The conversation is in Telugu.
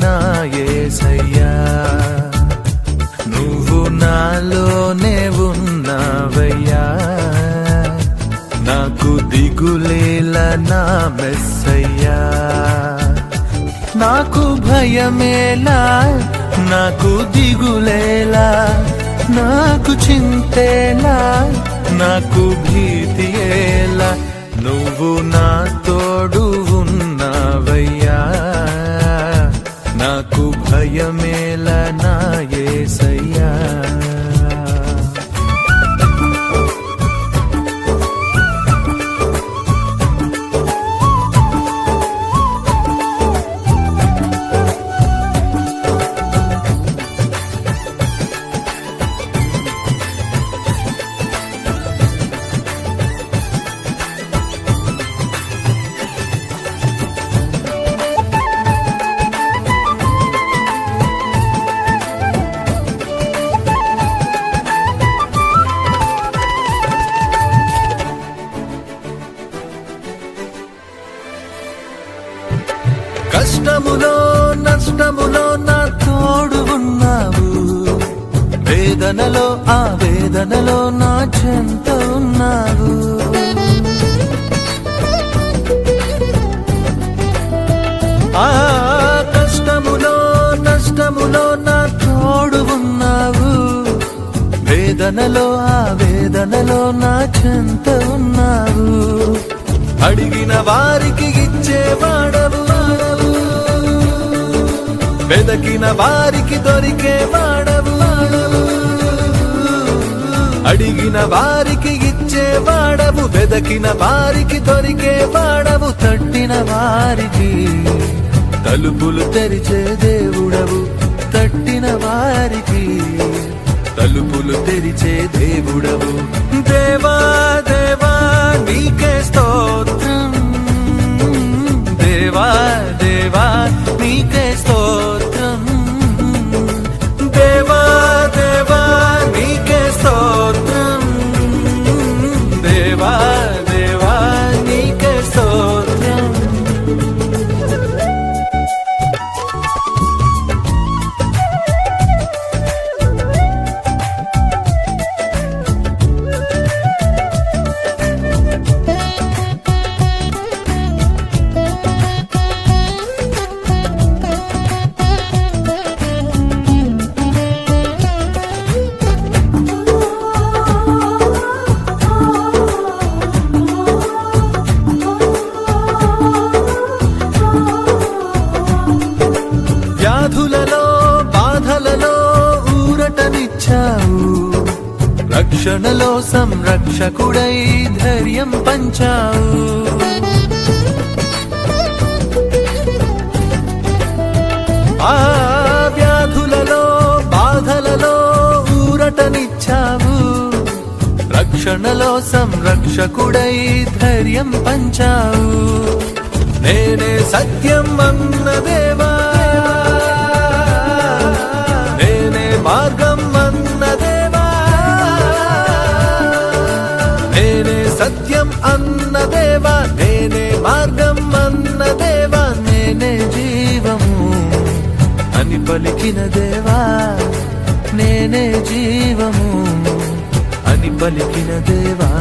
నా యేసయ్యా, నువ్వు నాలోనే ఉన్నావయ్యా, నాకు దిగులేలా నా మెస్సయ్యా, నాకు భయమేలా, నాకు దిగులేలా, నాకు చింతేలా, నాకు భీతియేలా, నువ్వు నా తోడు ఉన్నావయ్యా, నాకు భయమేలా నా యేసయ్యా. కష్టములో నష్టములో నా తోడు ఉన్నావు, వేదనలో ఆ వేదనలో నా చెంత ఉన్నావు, ఆ కష్టములో నష్టములో నా తోడు ఉన్నావు, వేదనలో ఆ వేదనలో నా చెంత ఉన్నావు, అడిగిన వారికి ఇచ్చేవాడవు, వెదకిన వారికి దొరికేవాడవు, అడిగిన వారికి ఇచ్చేవాడవు, వెదకిన వారికి దొరికేవాడవు, తట్టిన వారికి తలుపులు తెరిచే దేవుడవు, తట్టిన వారికి తలుపులు తెరిచే దేవుడవు. దేవా దేవా నీకే స్తోత్రం, దేవా దేవా నీకే స్తోత్రం, దేవా దేవా నీకే స్తోత్రం, దేవా దేవా నీకే స్తోత్రం. వ్యాధులలో బాధలలో ఊరటనిచ్చావు, రక్షణలో సంరక్షకుడై ధైర్యం పంచావు, ఆ వ్యాధులలో బాధలలో ఊరటనిచ్చావు, రక్షణలో సంరక్షకుడై ధైర్యం పంచావు, నేనే సత్యం అన్న దేవా, నేనే మార్గం అన్న దేవా, నేనే సత్యం అన్న దేవా, నేనే మార్గం అన్న దేవా, నేనే జీవము అని పలికిన దేవా, నేనే జీవము అని పలికిన దేవా.